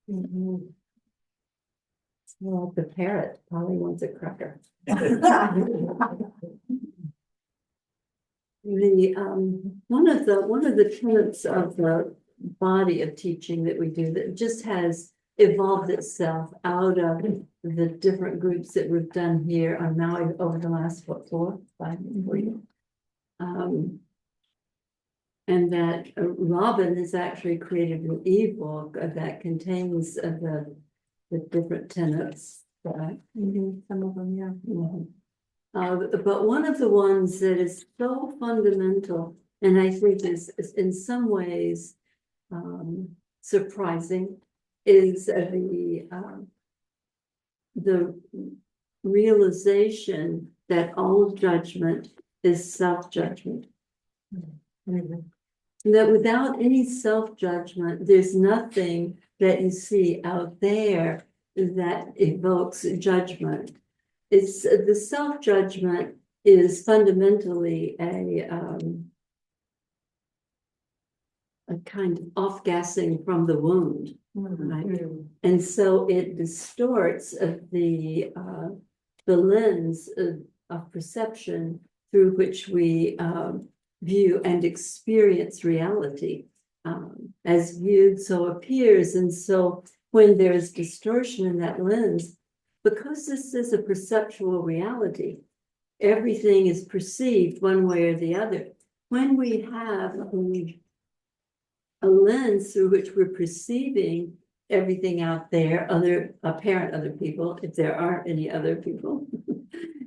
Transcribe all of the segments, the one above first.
Mhm. Well, the parrot probably wants a cracker. One of the tenets of the body of teaching that we do that just has evolved itself out of the different groups that we've done here on Maui over the last 4 years. And that Robin has actually created an ebook that contains the different tenets. Some of them, yeah. But one of the ones that is so fundamental, and I think is in some ways surprising, is the realization that all judgment is self-judgment. That without any self-judgment, there's nothing that you see out there that evokes judgment. It's the self-judgment is fundamentally a kind of off-gassing from the wound, right? And so it distorts the lens of perception through which we view and experience reality. As viewed, so appears. And so when there's distortion in that lens, because this is a perceptual reality, everything is perceived one way or the other. When we have a lens through which we're perceiving everything out there, apparent other people, if there aren't any other people,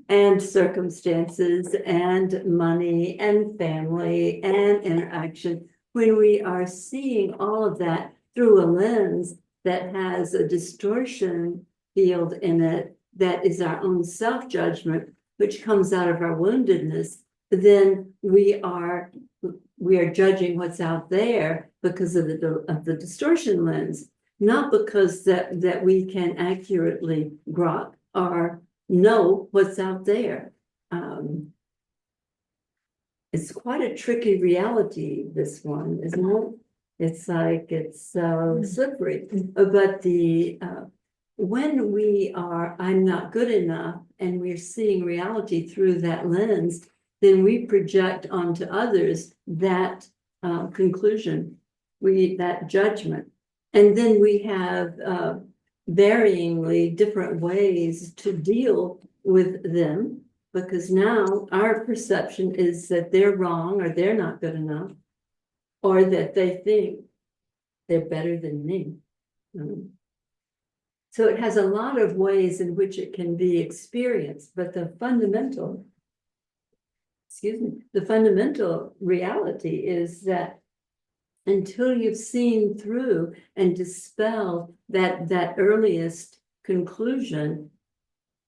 and circumstances, and money, and family, and interaction, when we are seeing all of that through a lens that has a distortion field in it, that is our own self-judgment, which comes out of our woundedness, then we are judging what's out there because of the distortion lens, not because that we can accurately grok or know what's out there. It's quite a tricky reality, this one, isn't it? It's like it's slippery. But when we are, I'm not good enough, and we're seeing reality through that lens, then we project onto others that conclusion, that judgment. And then we have varyingly different ways to deal with them, because now our perception is that they're wrong, or they're not good enough, or that they think they're better than me. So it has a lot of ways in which it can be experienced, but the fundamental reality is that until you've seen through and dispelled that earliest conclusion,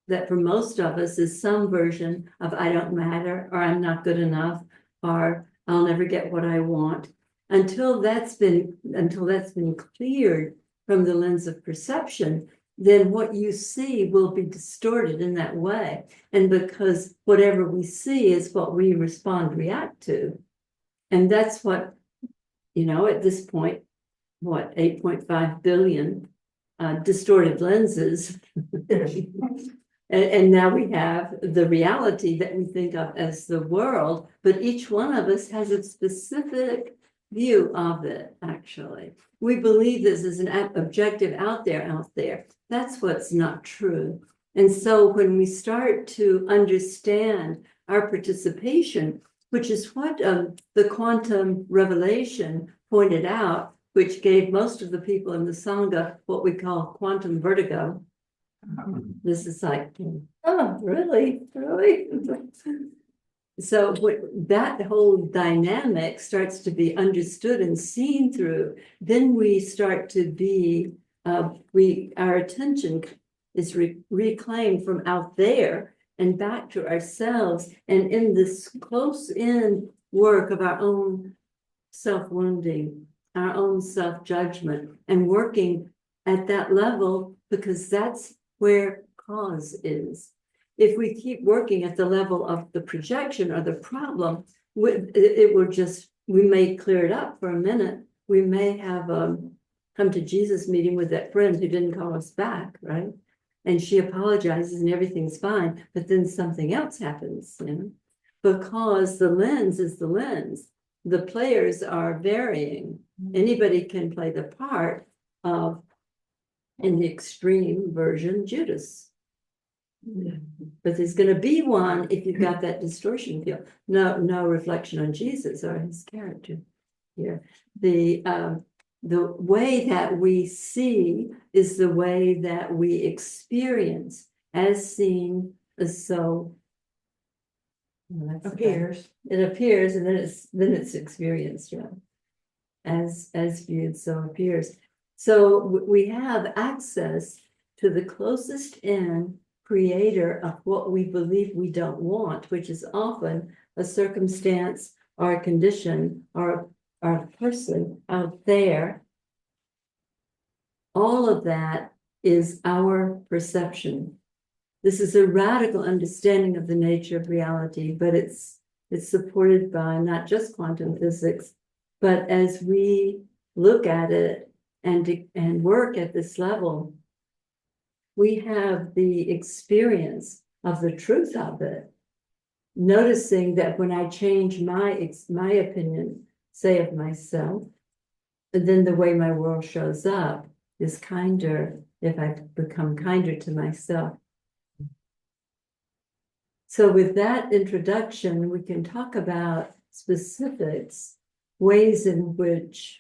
that for most of us is some version of I don't matter, or I'm not good enough, or I'll never get what I want, until that's been cleared from the lens of perception, then what you see will be distorted in that way. And because whatever we see is what we react to. And that's what, at this point, 8.5 billion distorted lenses. And now we have the reality that we think of as the world, but each one of us has a specific view of it, actually. We believe this is an objective out there. That's what's not true. And so when we start to understand our participation, which is what the quantum revelation pointed out, which gave most of the people in the Sangha what we call quantum vertigo. This is like, oh, really? So that whole dynamic starts to be understood and seen through, then we start to be, our attention is reclaimed from out there and back to ourselves. And in this close-in work of our own self-wounding, our own self-judgment, and working at that level, because that's where cause is. If we keep working at the level of the projection or the problem, it will just, we may clear it up for a minute, we may have come to Jesus meeting with that friend who didn't call us back, right? And she apologizes and everything's fine, but then something else happens, you know, because the lens is the lens. The players are varying. Anybody can play the part of, in the extreme version, Judas. But there's going to be one if you've got that distortion field. No reflection on Jesus or his character here. The way that we see is the way that we experience, as seen, as so. Appears. It appears, and then it's experienced, yeah. As viewed, so appears. So we have access to the closest in creator of what we believe we don't want, which is often a circumstance or a condition or a person out there. All of that is our perception. This is a radical understanding of the nature of reality, but it's supported by not just quantum physics, but as we look at it and work at this level, we have the experience of the truth of it. Noticing that when I change my opinion, say of myself, then the way my world shows up is kinder if I become kinder to myself. So with that introduction, we can talk about specifics, ways in which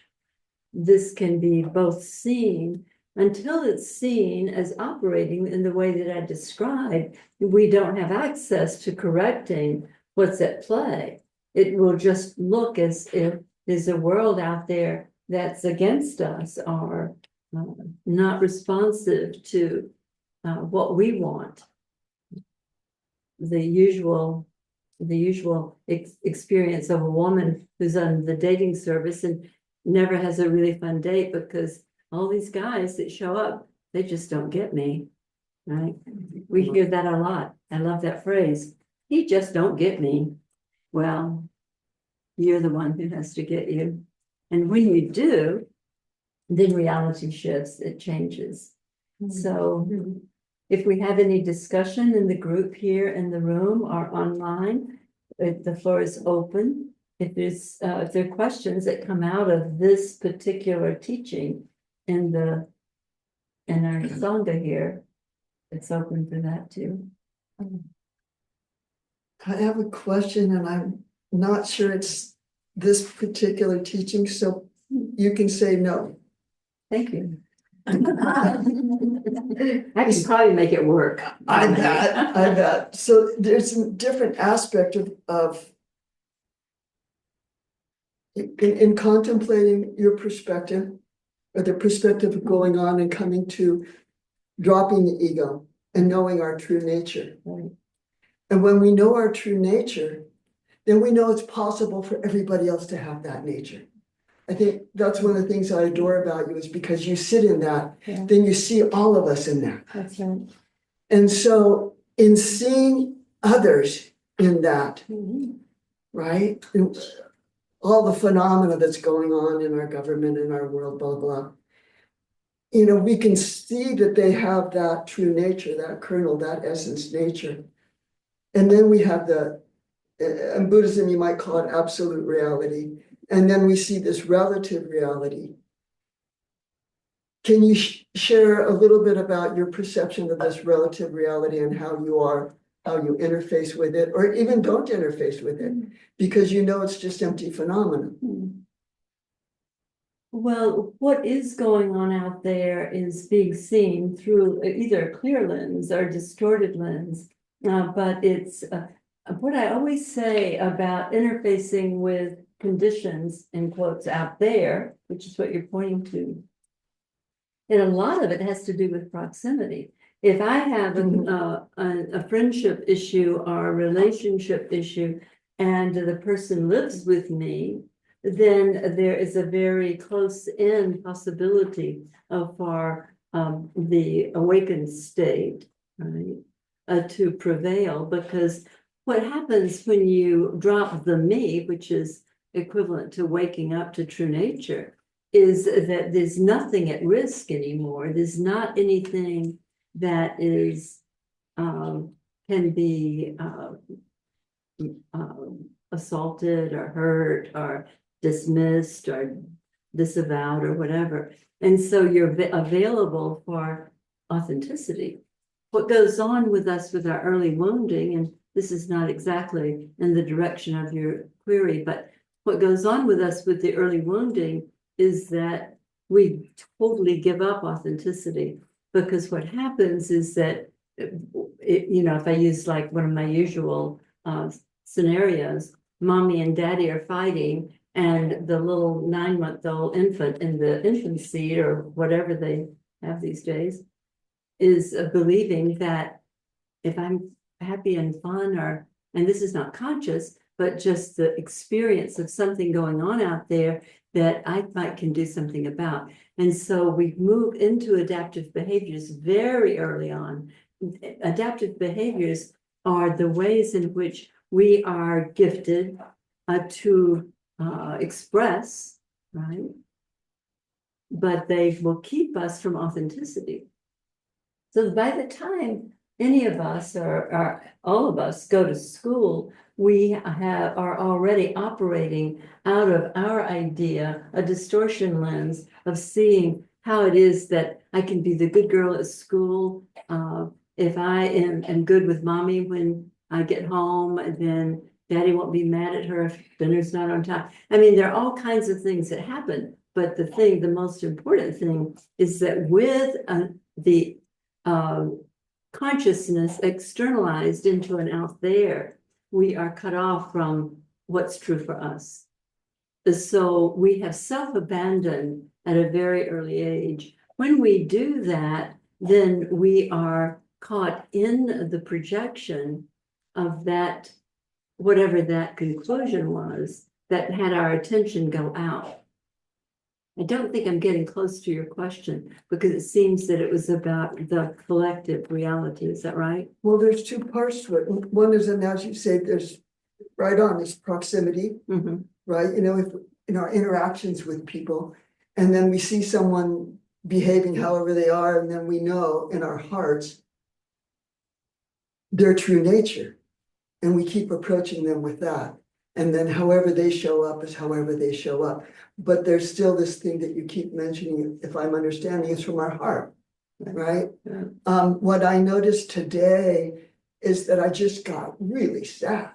this can be both seen. Until it's seen as operating in the way that I described, we don't have access to correcting what's at play. It will just look as if there's a world out there that's against us or not responsive to what we want. The usual experience of a woman who's on the dating service and never has a really fun date because all these guys that show up, they just don't get me, right? We hear that a lot. I love that phrase. He just don't get me. Well, you're the one who has to get you. And when you do, then reality shifts, it changes. So if we have any discussion in the group here in the room or online, the floor is open. If there are questions that come out of this particular teaching in our Sangha here, it's open for that too. I have a question and I'm not sure it's this particular teaching, so you can say no. Thank you. I can probably make it work. I bet. So there's a different aspect of in contemplating your perspective, or the perspective of going on and coming to dropping the ego and knowing our true nature. Right. And when we know our true nature, then we know it's possible for everybody else to have that nature. I think that's one of the things I adore about you is because you sit in that, then you see all of us in that. That's right. And so in seeing others in that, right? All the phenomena that's going on in our government, in our world, blah, blah. You know, we can see that they have that true nature, that kernel, that essence nature. And then we have in Buddhism, you might call it absolute reality. And then we see this relative reality. Can you share a little bit about your perception of this relative reality and how you interface with it, or even don't interface with it, because you know it's just empty phenomena? Well, what is going on out there is being seen through either a clear lens or a distorted lens. But it's what I always say about interfacing with conditions, in quotes, out there, which is what you're pointing to. And a lot of it has to do with proximity. If I have a friendship issue or a relationship issue, and the person lives with me, then there is a very close-in possibility for the awakened state, right, to prevail. Because what happens when you drop the me, which is equivalent to waking up to true nature, is that there's nothing at risk anymore. There's not anything that is can be assaulted or hurt or dismissed or disavowed or whatever. And so you're available for authenticity. What goes on with us with our early wounding, and this is not exactly in the direction of your query, but what goes on with us with the early wounding is that we totally give up authenticity, because what happens is that, if I use like one of my usual scenarios, mommy and daddy are fighting, and the little 9-month-old infant in the infant seat or whatever they have these days is believing that if I'm happy and fun, and this is not conscious, but just the experience of something going on out there that I can do something about. And so we move into adaptive behaviors very early on. Adaptive behaviors are the ways in which we are gifted to express, right? But they will keep us from authenticity. So by the time any of us or all of us go to school, we are already operating out of our idea, a distortion lens of seeing how it is that I can be the good girl at school. If I am good with mommy when I get home, then daddy won't be mad at her if dinner's not on time. I mean, there are all kinds of things that happen, but the most important thing is that with the consciousness externalized into an out there, we are cut off from what's true for us. So we have self-abandoned at a very early age. When we do that, then we are caught in the projection of that, whatever that conclusion was, that had our attention go out. I don't think I'm getting close to your question, because it seems that it was about the collective reality. Is that right? Well, there's two parts to it. One is, and as you say, there's right on this proximity, right? If in our interactions with people, and then we see someone behaving however they are, and then we know in our hearts their true nature, and we keep approaching them with that. And then however they show up is however they show up. But there's still this thing that you keep mentioning, if I'm understanding, is from our heart, right? Yeah. What I noticed today is that I just got really sad.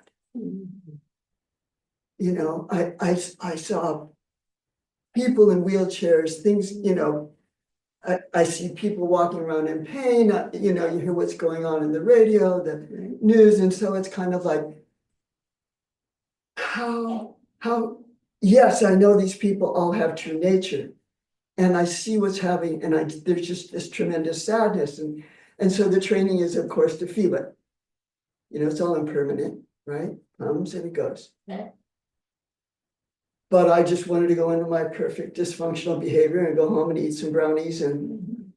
I saw people in wheelchairs, things, I see people walking around in pain, you hear what's going on in the radio, the news, and so it's kind of like, how, yes, I know these people all have true nature, and I see what's happening, and there's just this tremendous sadness, and so the training is, of course, to feel it. It's all impermanent, right? Comes and it goes. But I just wanted to go into my perfect dysfunctional behavior and go home and eat some brownies and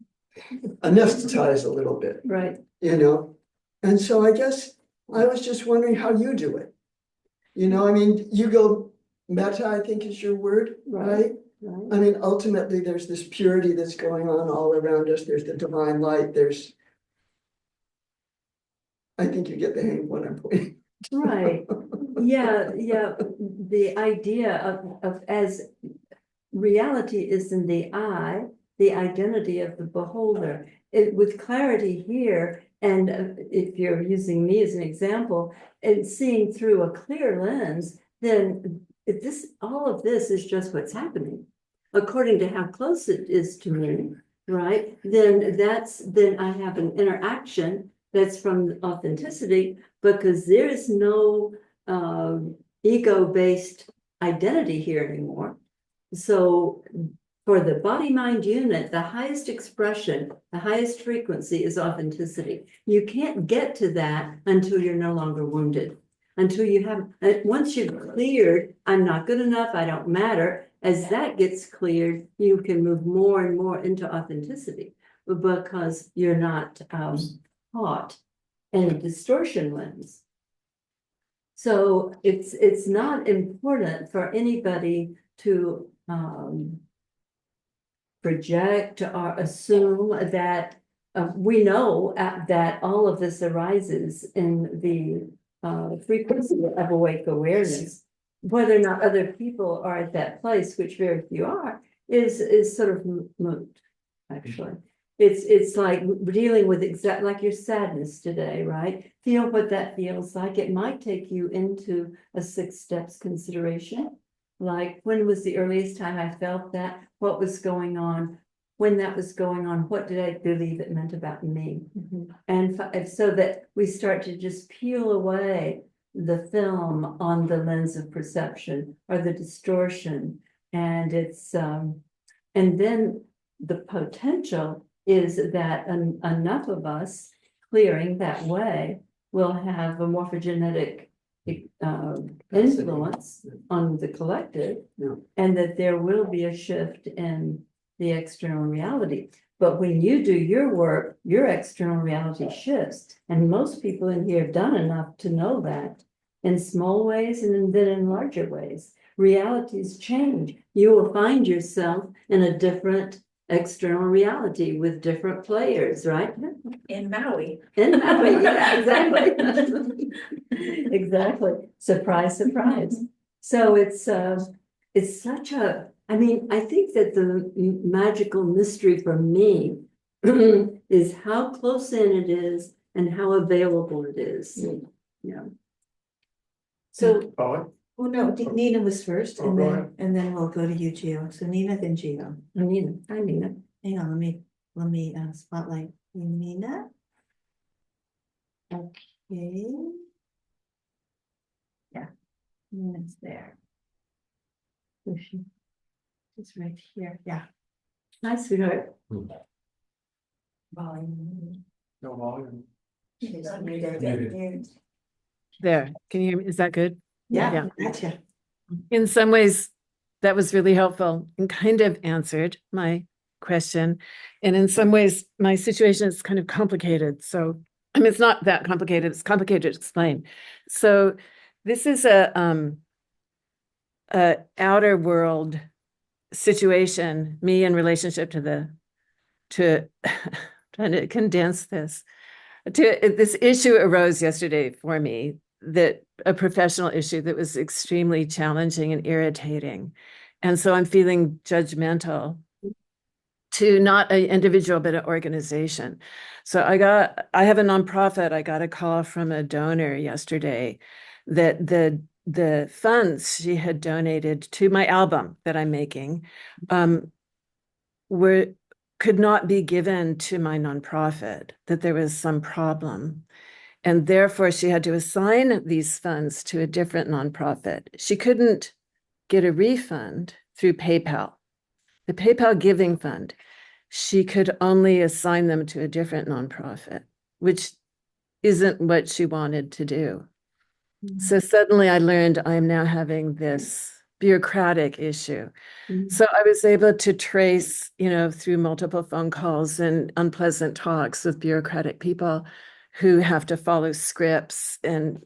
anesthetize a little bit. Right. And so I guess I was just wondering how you do it. You go metta, I think is your word, right? I mean, ultimately, there's this purity that's going on all around us. There's the divine light. I think you get the hang of what I'm pointing. Right. Yeah. The idea of as reality is in the eye, the identity of the beholder. With clarity here, and if you're using me as an example, and seeing through a clear lens, then all of this is just what's happening, according to how close it is to me, right? Then I have an interaction that's from authenticity, because there is no ego-based identity here anymore. So for the body-mind unit, the highest expression, the highest frequency is authenticity. You can't get to that until you're no longer wounded. Until you have, once you've cleared, I'm not good enough, I don't matter. As that gets cleared, you can move more and more into authenticity, because you're not caught in a distortion lens. So it's not important for anybody to project or assume that we know that all of this arises in the frequency of awake awareness. Whether or not other people are at that place, which very few are, is sort of moot, actually. It's like dealing with like your sadness today, right? Feel what that feels like. It might take you into a 6 steps consideration. Like, when was the earliest time I felt that? What was going on? When that was going on, what did I believe it meant about me? And so that we start to just peel away the film on the lens of perception or the distortion. And and then the potential is that enough of us clearing that way will have a morphogenetic influence on the collective, and that there will be a shift in the external reality. But when you do your work, your external reality shifts. And most people in here have done enough to know that in small ways and then in larger ways. Realities change. You will find yourself in a different external reality with different players, right? In Maui. In Maui, yeah, exactly. Exactly. Surprise, surprise. So it's such a, I mean, I think that the magical mystery for me is how close in it is and how available it is. Yeah. So, Oh, no, Nina was first, and then we'll go to you, Gio. So Nina, then Gio. Nina, hi Nina. Hang on, let me spotlight Nina. Okay. Yeah, Nina's there. Where's she? It's right here. Yeah. Hi, sweetheart. Volume. No volume. She's muted. There, can you hear me? Is that good? Yeah, gotcha. In some ways, that was really helpful and kind of answered my question. And in some ways, my situation is kind of complicated. So, I mean, it's not that complicated. It's complicated to explain. So this is a outer world situation, me in relationship to trying to condense this. This issue arose yesterday for me, that a professional issue that was extremely challenging and irritating. And so I'm feeling judgmental to not an individual, but an organization. So I have a nonprofit. I got a call from a donor yesterday that the funds she had donated to my album that I'm making could not be given to my nonprofit, that there was some problem. And therefore, she had to assign these funds to a different nonprofit. She couldn't get a refund through PayPal. The PayPal Giving Fund, she could only assign them to a different nonprofit, which isn't what she wanted to do. So suddenly I learned I'm now having this bureaucratic issue. So I was able to trace, through multiple phone calls and unpleasant talks with bureaucratic people who have to follow scripts and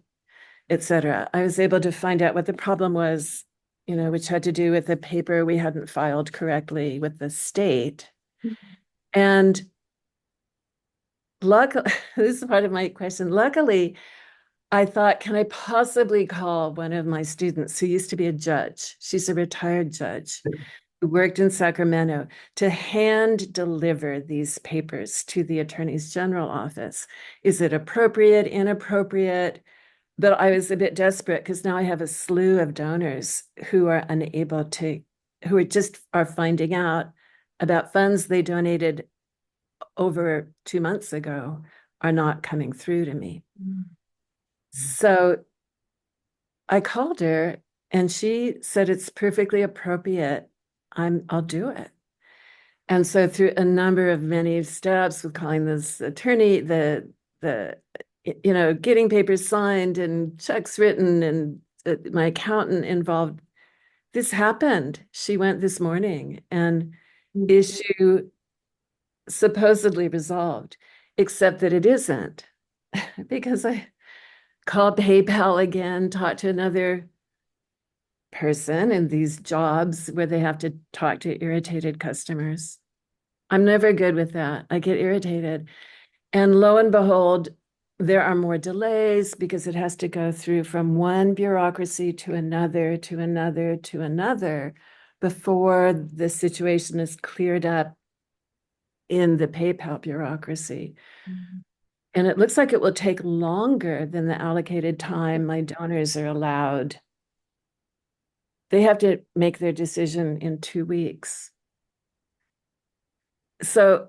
et cetera. I was able to find out what the problem was, which had to do with the paper we hadn't filed correctly with the state. And luckily, this is part of my question. Luckily, I thought, can I possibly call one of my students who used to be a judge? She's a retired judge who worked in Sacramento, to hand deliver these papers to the Attorney's General office. Is it appropriate, inappropriate? But I was a bit desperate because now I have a slew of donors who are unable to, who are finding out about funds they donated over 2 months ago are not coming through to me. So I called her and she said, it's perfectly appropriate. I'll do it. And so through a number of many steps with calling this attorney, the getting papers signed and checks written and my accountant involved, this happened. She went this morning and issue supposedly resolved, except that it isn't, because I called PayPal again, talked to another person in these jobs where they have to talk to irritated customers. I'm never good with that. I get irritated. And lo and behold, there are more delays because it has to go through from one bureaucracy to another, to another, to another before the situation is cleared up in the PayPal bureaucracy. And it looks like it will take longer than the allocated time my donors are allowed. They have to make their decision in 2 weeks. So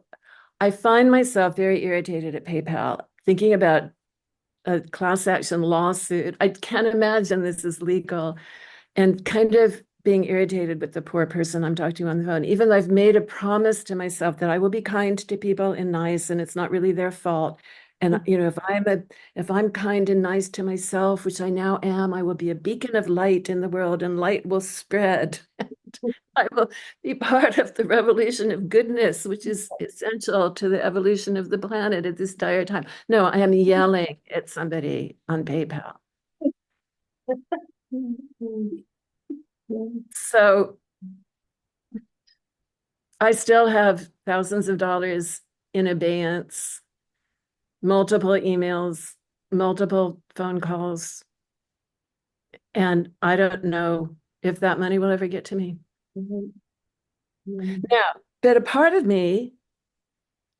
I find myself very irritated at PayPal, thinking about a class action lawsuit. I can't imagine this is legal, and kind of being irritated with the poor person I'm talking to on the phone, even though I've made a promise to myself that I will be kind to people and nice, and it's not really their fault. And you know, if I'm kind and nice to myself, which I now am, I will be a beacon of light in the world, and light will spread. I will be part of the revolution of goodness, which is essential to the evolution of the planet at this dire time. No, I am yelling at somebody on PayPal. So I still have thousands of dollars in abeyance, multiple emails, multiple phone calls, and I don't know if that money will ever get to me. Now, but a part of me,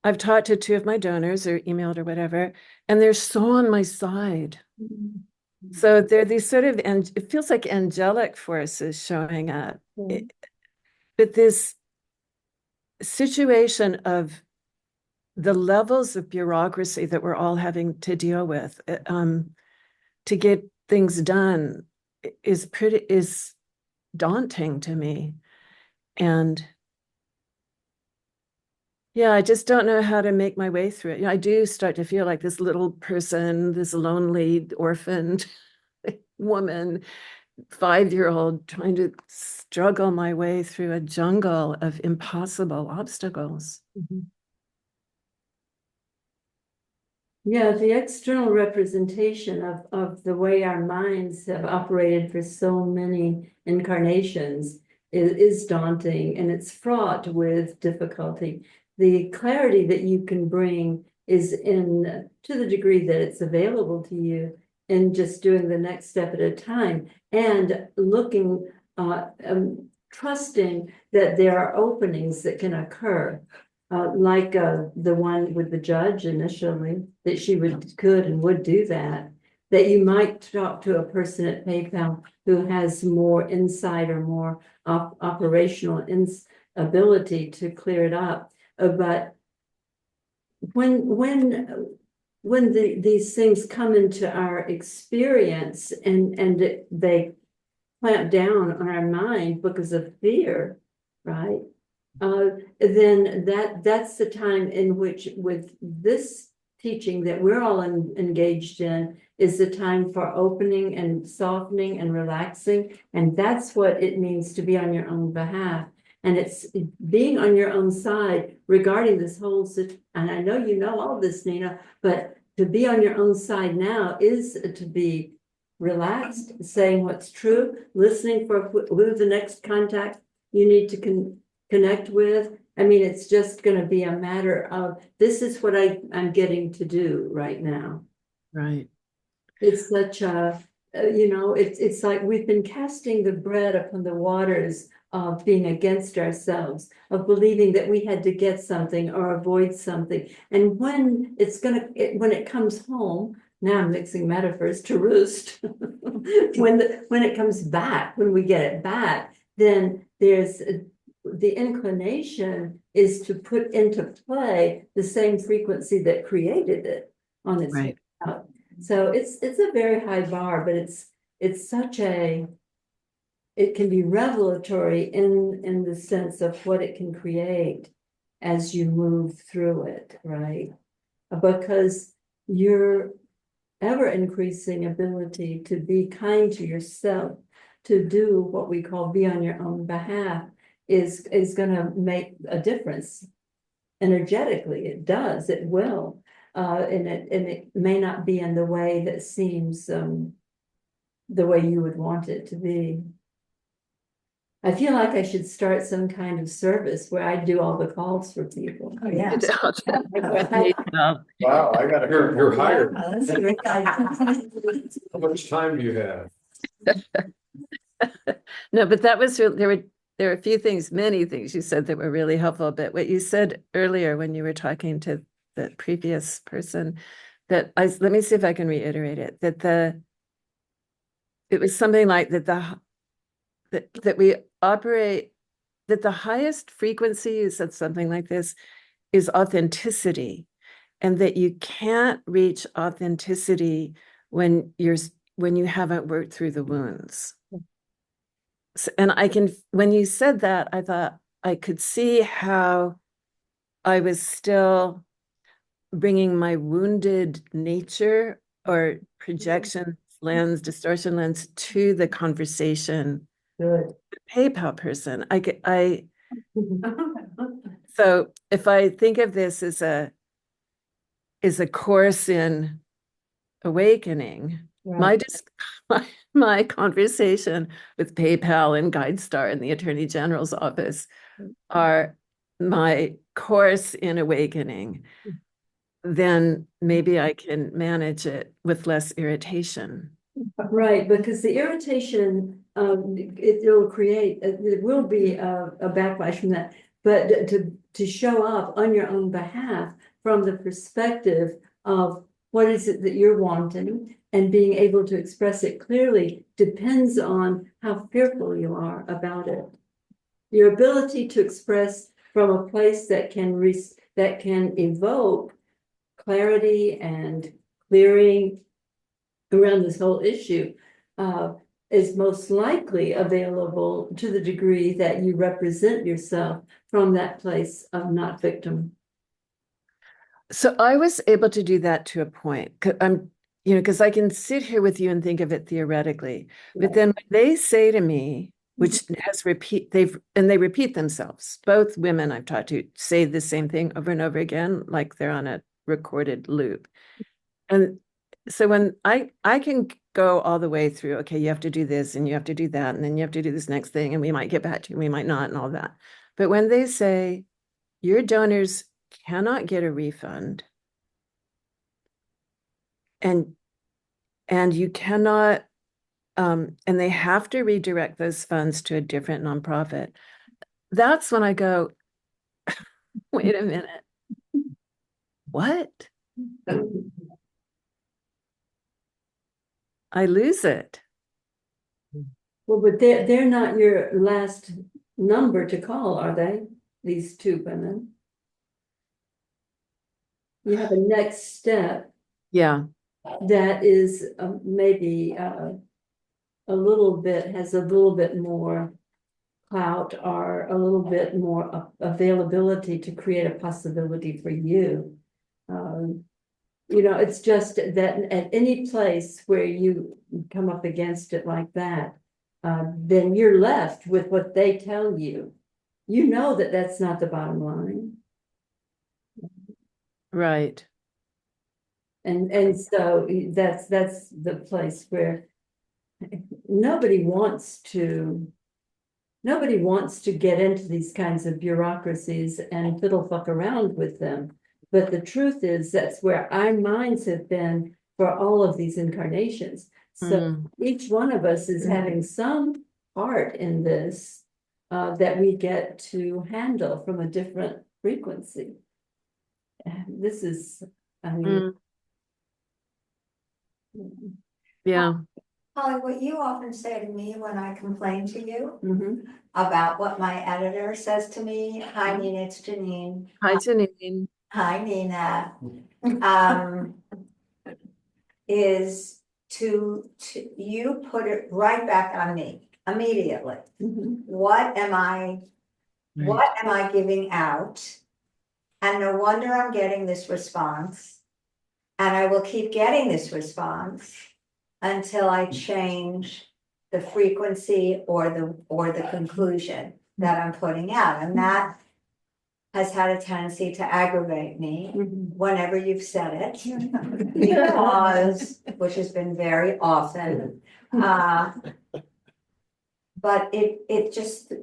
I've talked to 2 of my donors or emailed or whatever, and they're so on my side. So they're these sort of, and it feels like angelic forces showing up. But this situation of the levels of bureaucracy that we're all having to deal with to get things done is daunting to me. And yeah, I just don't know how to make my way through it. You know, I do start to feel like this little person, this lonely orphaned woman, 5-year-old, trying to struggle my way through a jungle of impossible obstacles. Yeah, the external representation of the way our minds have operated for so many incarnations is daunting, and it's fraught with difficulty. The clarity that you can bring is in, to the degree that it's available to you, in just doing the next step at a time and looking, trusting that there are openings that can occur. Like the one with the judge initially, that she could and would do that, that you might talk to a person at PayPal who has more insight or more operational ability to clear it up. But when these things come into our experience and they clamp down on our mind because of fear, right? Then that's the time in which, with this teaching that we're all engaged in, is the time for opening and softening and relaxing. And that's what it means to be on your own behalf. And it's being on your own side regarding this whole situation. And I know you know all this, Nina, but to be on your own side now is to be relaxed, saying what's true, listening for who the next contact you need to connect with. I mean, it's just going to be a matter of, this is what I'm getting to do right now. Right. It's such a, you know, it's like we've been casting the bread upon the waters of being against ourselves, of believing that we had to get something or avoid something. And when when it comes home, now I'm mixing metaphors, to roost, when it comes back, when we get it back, then there's the inclination is to put into play the same frequency that created it on its way out. So it's a very high bar, but it's such a, it can be revelatory in the sense of what it can create as you move through it, right? Because your ever increasing ability to be kind to yourself, to do what we call be on your own behalf, is going to make a difference energetically. It does, it will. And it may not be in the way that seems the way you would want it to be. I feel like I should start some kind of service where I do all the calls for people. Oh, yeah. Wow, I gotta. You're hired. Oh, that's great. How much time do you have? No, but that was, there were a few things, many things you said that were really helpful. But what you said earlier when you were talking to the previous person, that let me see if I can reiterate it, it was something like that we operate, that the highest frequency, you said something like this, is authenticity, and that you can't reach authenticity when you haven't worked through the wounds. And when you said that, I thought I could see how I was still bringing my wounded nature or projection lens, distortion lens to the conversation. Good. PayPal person. So if I think of this as a course in awakening, Right. my conversation with PayPal and GuideStar and the Attorney General's office are my course in awakening, then maybe I can manage it with less irritation. Right, because the irritation, it'll create, there will be a backlash from that. But to show up on your own behalf from the perspective of what is it that you're wanting and being able to express it clearly depends on how fearful you are about it. Your ability to express from a place that can evoke clarity and clearing around this whole issue is most likely available to the degree that you represent yourself from that place of not victim. So I was able to do that to a point. Because I can sit here with you and think of it theoretically, but then when they say to me, which they repeat themselves. Both women I've talked to say the same thing over and over again, like they're on a recorded loop. And so when I can go all the way through, okay, you have to do this and you have to do that, and then you have to do this next thing, and we might get back to you, we might not, and all that. But when they say your donors cannot get a refund, and you cannot, and they have to redirect those funds to a different nonprofit, that's when I go, wait a minute, what? I lose it. Well, but they're not your last number to call, are they? These two women. You have a next step Yeah. that is maybe has a little bit more clout or a little bit more availability to create a possibility for you. It's just that at any place where you come up against it like that, then you're left with what they tell you. You know that that's not the bottom line. Right. And so that's the place where nobody wants to get into these kinds of bureaucracies and fiddle fuck around with them. But the truth is that's where our minds have been for all of these incarnations. So each one of us is having some part in this that we get to handle from a different frequency. And this is, I mean, Yeah. Holly, what you often say to me when I complain to you mhm. about what my editor says to me, hi Nina, it's Janine. Hi, Janine. Hi Nina. Is to you put it right back on me immediately. Mhm. What am I giving out? And no wonder I'm getting this response. And I will keep getting this response until I change the frequency or the conclusion that I'm putting out. And that has had a tendency to aggravate me whenever you've said it, because, which has been very often, But it just,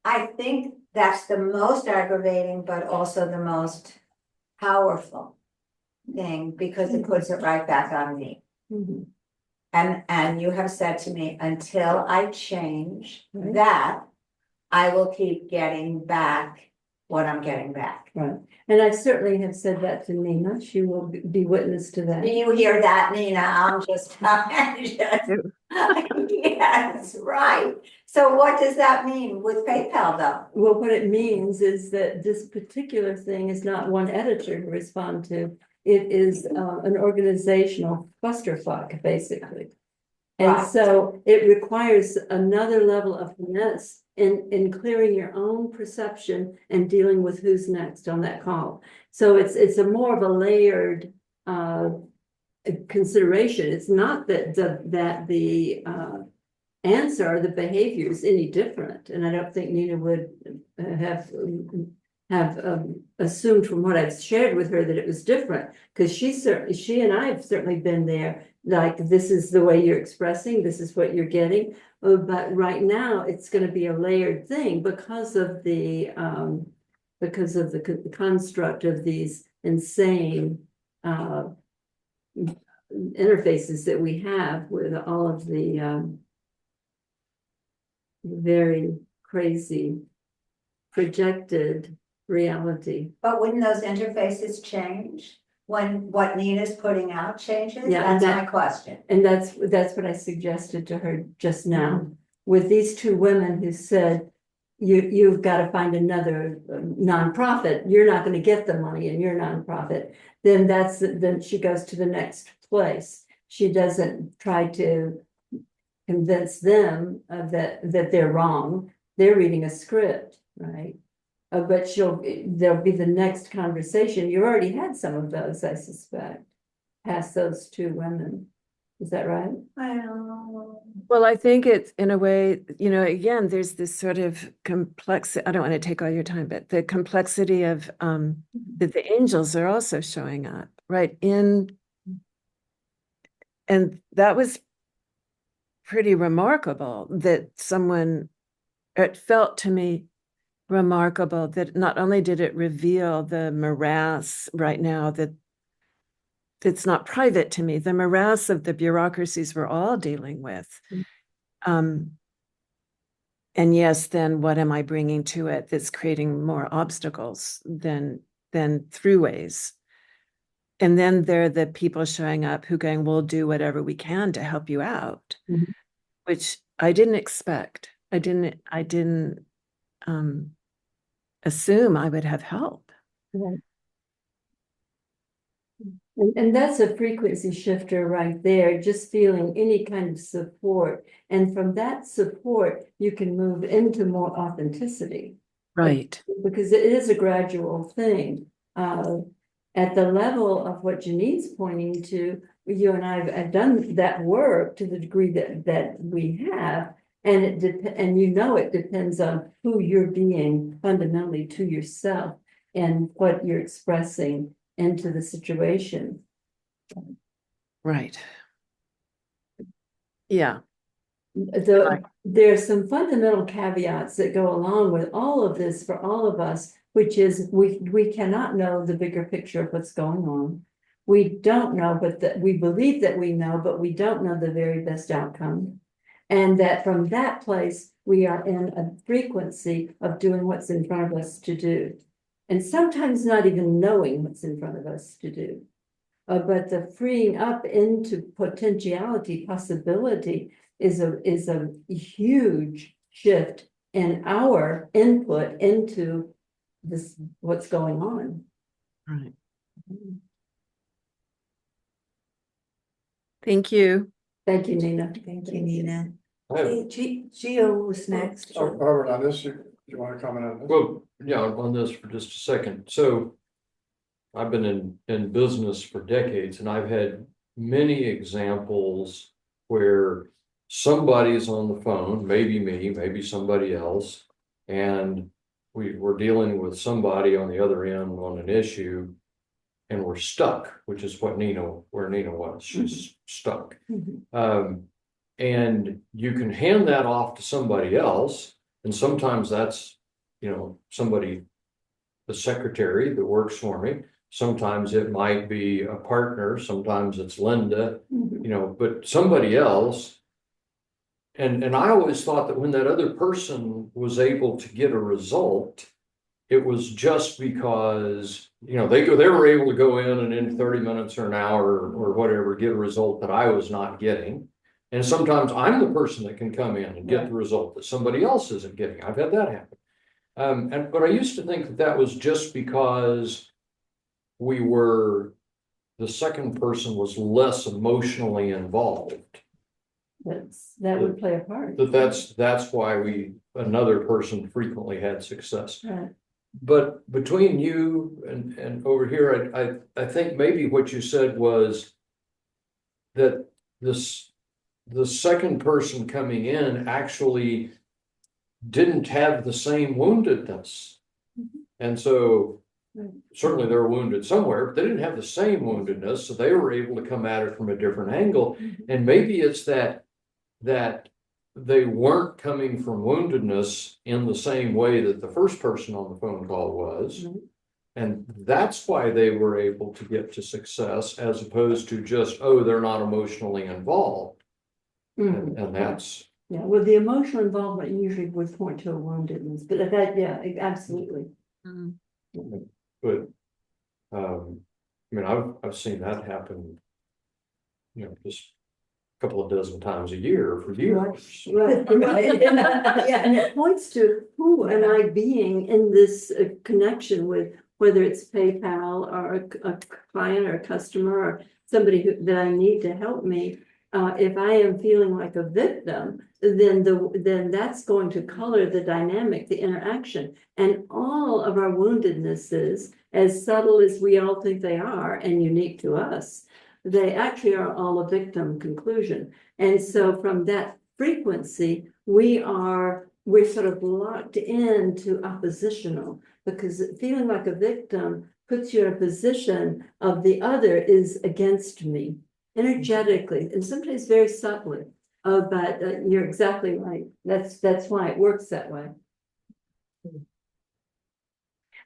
I think that's the most aggravating, but also the most powerful thing, because it puts it right back on me. Mhm. And you have said to me, until I change Right. that, I will keep getting back what I'm getting back. Right, and I certainly have said that to Nina, she will be witness to Do that. you hear that, Nina? I'm just, yes, right. So what does that mean with PayPal though? Well, what it means is that this particular thing is not one editor to respond to. It is an organizational clusterfuck, basically. And Right. so it requires another level of finesse in clearing your own perception and dealing with who's next on that call. So it's a more of a layered consideration. It's not that the answer or the behavior is any different. And I don't think Nina would have assumed from what I've shared with her that it was different, because she and I have certainly been there. Like, this is the way you're expressing, this is what you're getting. But right now it's going to be a layered thing because of the construct of these insane interfaces that we have with all of the very crazy projected reality. But wouldn't those interfaces change when what Nina's putting out changes? Yeah, and That's my question. And that's what I suggested to her just now, with these two women who said, you've got to find another nonprofit, you're not going to get the money in your nonprofit. Then she goes to the next place. She doesn't try to convince them that they're wrong. They're reading a script, right? But there'll be the next conversation. You already had some of those, I suspect, past those two women. Is that right? Well, I think it's in a way, again, there's this sort of complexity. I don't want to take all your time, but the complexity of that the angels are also showing up, right? And that was pretty remarkable that it felt to me remarkable that not only did it reveal the morass right now that it's not private to me, the morass of the bureaucracies we're all dealing with. And yes, then what am I bringing to it that's creating more obstacles than throughways? And then there are the people showing up who going, we'll do whatever we can to help you out, which I didn't expect. I didn't assume I would have help. Right. And that's a frequency shifter right there, just feeling any kind of support. And from that support, you can move into more authenticity. Right. Because it is a gradual thing. At the level of what Janine's pointing to, you and I have done that work to the degree that we have. And it depends on who you're being fundamentally to yourself and what you're expressing into the situation. Right. Yeah. There's some fundamental caveats that go along with all of this for all of us, which is we cannot know the bigger picture of what's going on. We don't know, but we believe that we know, but we don't know the very best outcome. And that from that place, we are in a frequency of doing what's in front of us to do. And sometimes not even knowing what's in front of us to do. But the freeing up into potentiality, possibility is a huge shift in our input into this, what's going on. Right. Thank you. Thank you, Nina. Thank you, Nina. I have- Gio was next. So Robert, on this, you want to comment on this? Well, yeah, on this for just a second. So I've been in business for decades, and I've had many examples where somebody's on the phone, maybe me, maybe somebody else, and we're dealing with somebody on the other end on an issue, and we're stuck, which is where Nina was. She's stuck. Mhm. And you can hand that off to somebody else, and sometimes that's, somebody, the secretary that works for me. Sometimes it might be a partner, sometimes it's Linda, but somebody else. And I always thought that when that other person was able to get a result, it was just because, they were able to go in and in 30 minutes or an hour or whatever, get a result that I was not getting. And sometimes I'm the person that can come in and get the result that somebody else isn't getting. I've had that happen. But I used to think that that was just because the second person was less emotionally involved. That would play a part. That's why another person frequently had success. Right. But between you and over here, I think maybe what you said was that the second person coming in actually didn't have the same woundedness. And so certainly they were wounded somewhere, but they didn't have the same woundedness. So they were able to come at it from a different angle. And maybe it's that they weren't coming from woundedness in the same way that the first person on the phone call was. And that's why they were able to get to success, as opposed to just, they're not emotionally involved. And that's. Yeah, well, the emotional involvement usually would point to a woundedness, but absolutely. But, I've seen that happen, just a couple of dozen times a year for years. Right. And it points to who am I being in this connection with, whether it's PayPal or a client or a customer or somebody that I need to help me. If I am feeling like a victim, then that's going to color the dynamic, the interaction. And all of our woundednesses, as subtle as we all think they are and unique to us, they actually are all a victim conclusion. And so from that frequency, we're sort of locked into oppositional, because feeling like a victim puts you in a position of the other is against me energetically, and sometimes very subtly. But you're exactly right. That's why it works that way.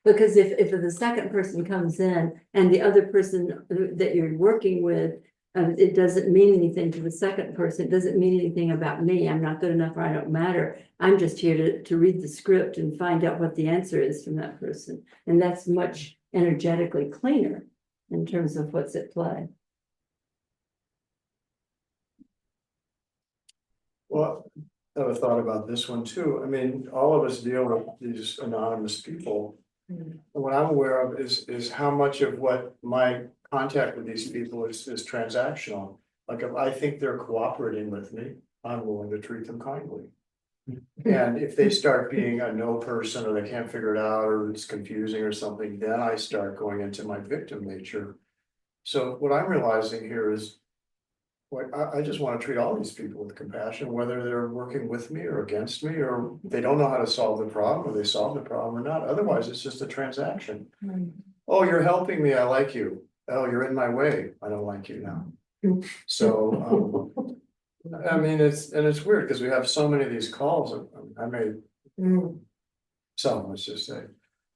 Because if the second person comes in and the other person that you're working with, it doesn't mean anything to the second person. It doesn't mean anything about me. I'm not good enough, or I don't matter. I'm just here to read the script and find out what the answer is from that person. And that's much energetically cleaner in terms of what's at play. Well, I have a thought about this one too. All of us deal with these anonymous people. And what I'm aware of is how much of what my contact with these people is transactional. Like, if I think they're cooperating with me, I'm willing to treat them kindly. And if they start being a no person, or they can't figure it out, or it's confusing or something, then I start going into my victim nature. So what I'm realizing here is, I just want to treat all these people with compassion, whether they're working with me or against me, or they don't know how to solve the problem, or they solve the problem or not. Otherwise, it's just a transaction. Oh, you're helping me, I like you. Oh, you're in my way, I don't like you now. So, it's weird because we have so many of these calls. I made some, let's just say.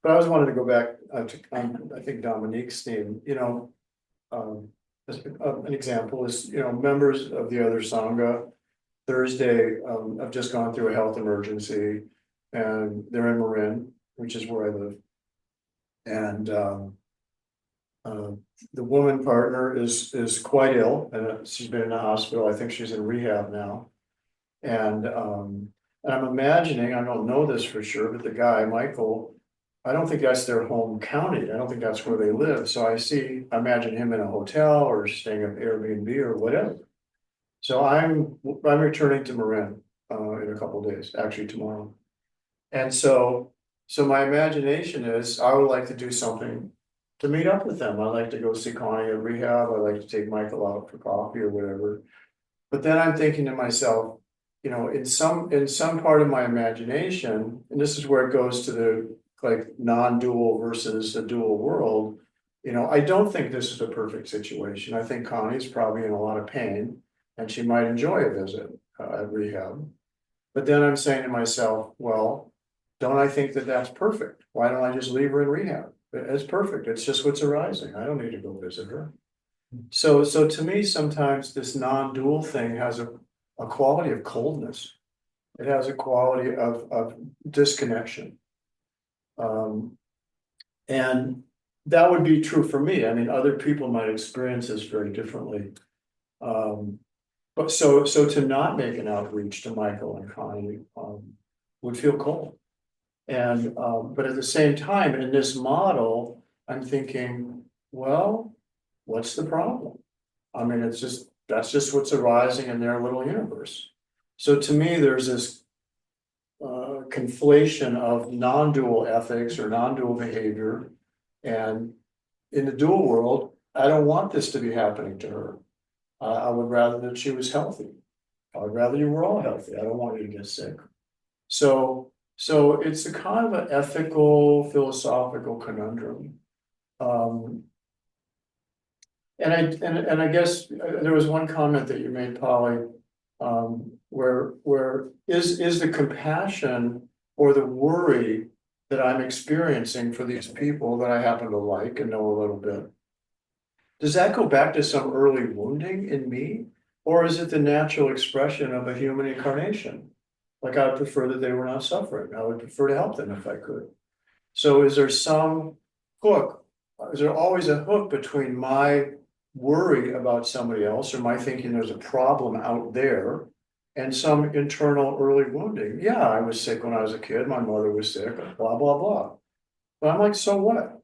But I always wanted to go back to, I think, Dominique's theme, an example is, members of the other Sangha Thursday have just gone through a health emergency, and they're in Marin, which is where I live. And the woman partner is quite ill, and she's been in the hospital. I think she's in rehab now. And I'm imagining, I don't know this for sure, but the guy, Michael, I don't think that's their home county. I don't think that's where they live. So I imagine him in a hotel or staying at Airbnb or whatever. So I'm returning to Marin in a couple of days, actually tomorrow. And so my imagination is, I would like to do something to meet up with them. I'd like to go see Connie at rehab. I'd like to take Michael out for coffee or whatever. But then I'm thinking to myself, in some part of my imagination, and this is where it goes to the non-dual versus a dual world. I don't think this is a perfect situation. I think Connie's probably in a lot of pain, and she might enjoy a visit. at rehab. But then I'm saying to myself, well, don't I think that that's perfect? Why don't I just leave her in rehab? It's perfect. It's just what's arising. I don't need to go visit her. So to me, sometimes this non-dual thing has a quality of coldness. It has a quality of disconnection. And that would be true for me. I mean, other people might experience this very differently. But so to not make an outreach to Michael and Connie would feel cold. And but at the same time, in this model, I'm thinking, well, what's the problem? I mean, that's just what's arising in their little universe. So to me, there's this conflation of non-dual ethics or non-dual behavior. And in the dual world, I don't want this to be happening to her. I would rather that she was healthy. I would rather you were all healthy. I don't want you to get sick. So it's a kind of an ethical, philosophical conundrum. And I guess there was one comment that you made, Polly, where is the compassion or the worry that I'm experiencing for these people that I happen to like and know a little bit, does that go back to some early wounding in me? Or is it the natural expression of a human incarnation? Like I would prefer that they were not suffering. I would prefer to help them if I could. So is there some hook? Is there always a hook between my worry about somebody else or my thinking there's a problem out there and some internal early wounding? Yeah, I was sick when I was a kid. My mother was sick, blah, blah, blah. But I'm like, so what?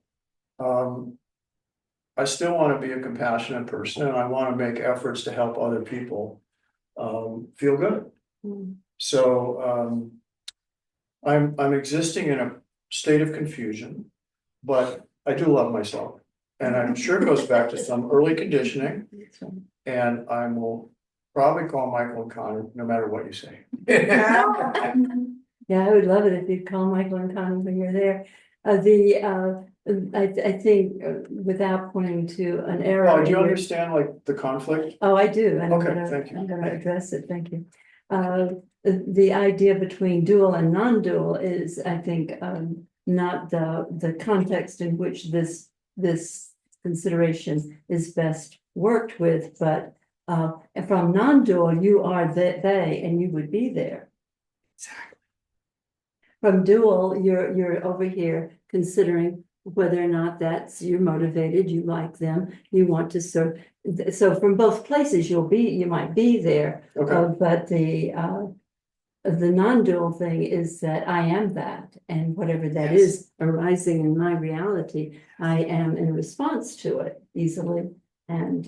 I still want to be a compassionate person and I want to make efforts to help other people feel good. So I'm existing in a state of confusion, but I do love myself. And I'm sure it goes back to some early conditioning. And I will probably call Michael and Connor no matter what you say. Yeah, I would love it if you'd call Michael and Connie when you're there. I think without pointing to an error. Oh, do you understand like the conflict? Oh, I do. And Okay, thank you. I'm gonna address it. Thank you. The idea between dual and non-dual is, I think, not the context in which this consideration is best worked with, but from non-dual, you are they and you would be there. Exactly. From dual, you're over here considering whether or not you're motivated, you like them, you want to serve. So from both places, you might be there. Okay. But the non-dual thing is that I am that, and whatever that is arising in my reality, I am in response to it easily, and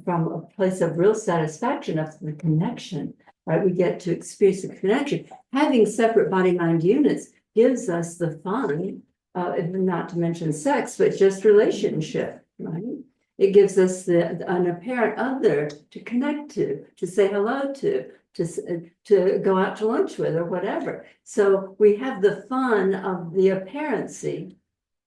from a place of real satisfaction of the connection, right? We get to experience the connection. Having separate body-mind units gives us the fun, not to mention sex, but just relationship, right? It gives us an apparent other to connect to say hello to go out to lunch with or whatever. So we have the fun of the apparency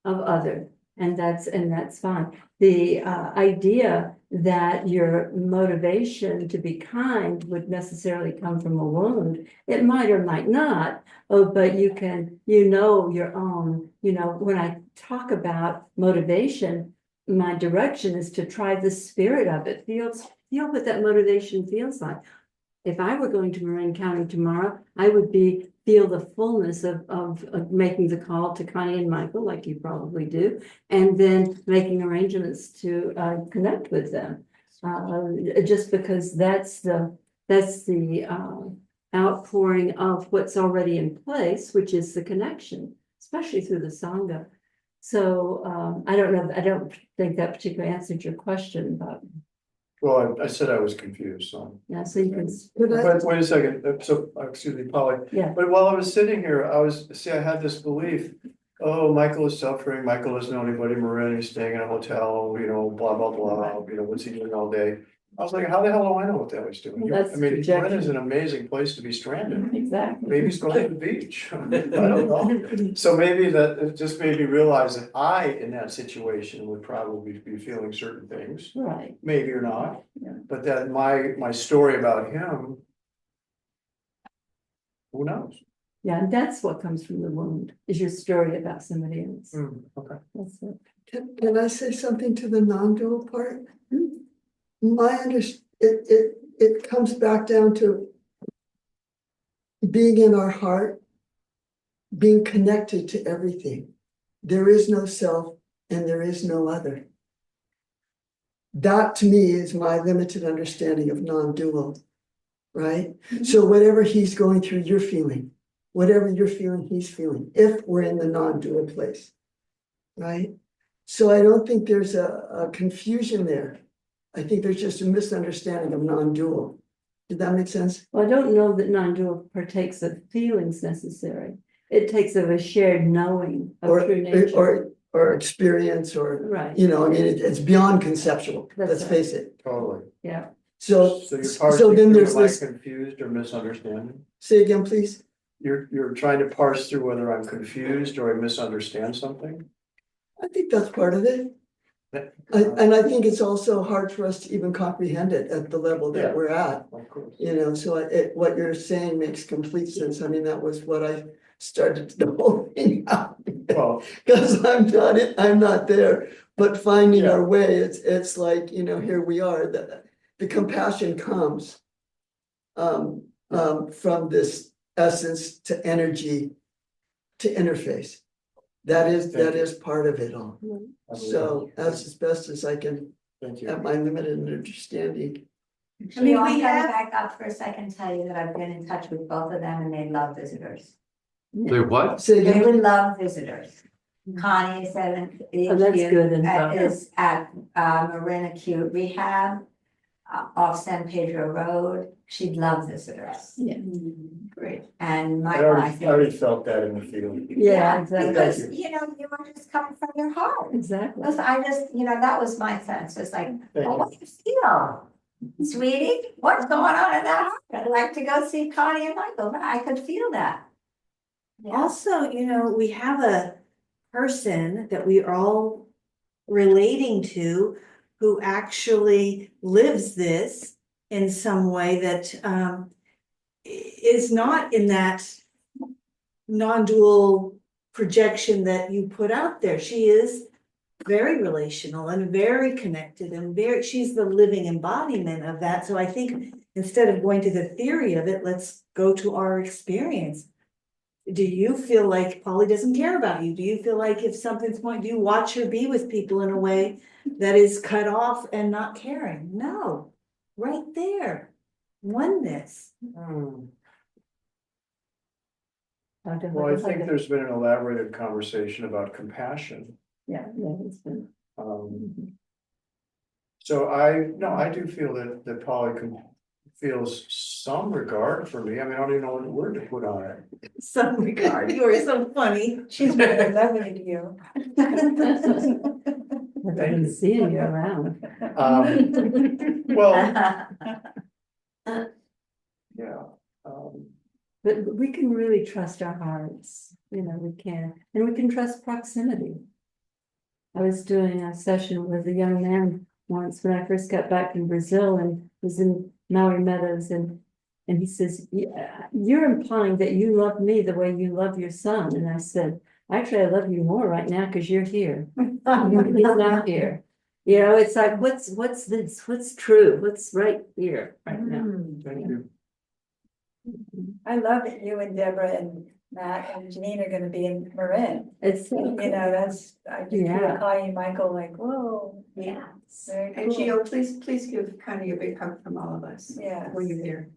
of other, and that's fine. The idea that your motivation to be kind would necessarily come from a wound, it might or might not. Oh, but you can, your own, when I talk about motivation, my direction is to try the spirit of it. Feel what that motivation feels like. If I were going to Marin County tomorrow, I would feel the fullness of making the call to Connie and Michael, like you probably do, and then making arrangements to connect with them. Just because that's the outpouring of what's already in place, which is the connection, especially through the Sangha. So I don't know. I don't think that particularly answered your question, but. Well, I said I was confused, so. Yeah, so you can. But wait a second, so, excuse me, Polly. Yeah. But while I was sitting here, I had this belief, oh, Michael is suffering, Michael doesn't know anybody, Marin, he's staying in a hotel, blah, blah, blah, what's he doing all day? I was like, how the hell do I know what that was doing? Well, that's I mean, projection. Lynn is an amazing place to be stranded. Exactly. Maybe he's going to the beach. I don't know. So maybe that, it just made me realize that I, in that situation, would probably be feeling certain things, Right, maybe or not. Yeah. But that my story about him, who knows? yeah, and that's what comes from the wound, is your story about somebody else. Okay. That's it. Can I say something to the non-dual part? Mm. It comes back down to being in our heart, being connected to everything. There is no self and there is no other. That to me is my limited understanding of non-dual, right? So whatever he's going through, you're feeling. Whatever you're feeling, he's feeling, if we're in the non-dual place, right? So I don't think there's a confusion there. I think there's just a misunderstanding of non-dual. Did that make sense? Well, I don't know that non-dual partakes of feelings necessary. It takes of a shared knowing of Or, true nature. or experience, or, Right, you know, I mean, it's beyond conceptual, That's let's right. face it. Totally. yeah. So, So you're so parsing then through there's am I this, confused or misunderstanding? say again, please. You're trying to parse through whether I'm confused or I misunderstand something? I think that's part of it. That- And I think it's also hard for us to even comprehend it at the level Yeah. that we're at. Of course. You know, so what you're saying makes complete sense. I mean, that was what I started the whole thing out. Well, Because I'm not there, but finding Yeah. our way, it's like, you know, here we are, the compassion comes. From this essence to energy to interface. That is part of it all. So that's as best as I can thank you. at my limited understanding. I mean, we have back up for a second, tell you that I've been in touch with both of them and they love visitors. They what? Say They again, would love visitors. Connie said Oh, that's good and is at Marin Acute Rehab off San Pedro Road. She'd love visitors. Yeah. Great. And I my already felt that in the field. Yeah, exactly. Because, Thank you know, you were just coming from your heart. Exactly. Because I just, you know, that was my sense. It's like, Thank oh, you. what do you feel? Sweetie, what's going on in that heart? I'd like to go see Connie and Michael, but I could feel that. Also, you know, we have a person that we are all relating to who actually lives this in some way that is not in that non-dual projection that you put out there. She is very relational and very connected and she's the living embodiment of that. So I think instead of going to the theory of it, let's go to our experience. Do you feel like Polly doesn't care about you? Do you feel like if something's going, do you watch her be with people in a way that is cut off and not caring? No, right there. Oneness. Well, I think there's been an elaborated conversation about compassion. Yeah, it's been. So I do feel that Polly feels some regard for me. I mean, I don't even know what word to put on it. Some regard. You are so funny. She's very lovely to you. I've been seeing you around. Well, yeah. But we can really trust our hearts, you know, we can, and we can trust proximity. I was doing a session with a young man once when I first got back from Brazil and was in Maui Meadows and he says, yeah, you're implying that you love me the way you love your son. And I said, actually, I love you more right now because you're here. He's not here. You know, it's like, what's this? What's true? What's right here right now? Thank you. I love that you and Deborah and Matt and Janine are gonna be in Marin. It's so You know, that's, I just Yeah. feel Connie and Michael like, whoa, Yeah. very And cool. Gio, please give Connie a big hug from all of us. Yeah. When you're here.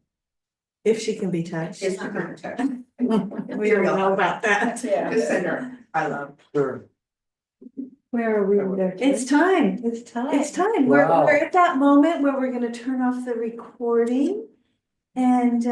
If she can be touched. It's not gonna touch. We don't know about that. Yeah. Just send her, I love. Sure. Where are we there? It's time. It's time. It's time. Wow. We're at that moment where we're gonna turn off the recording and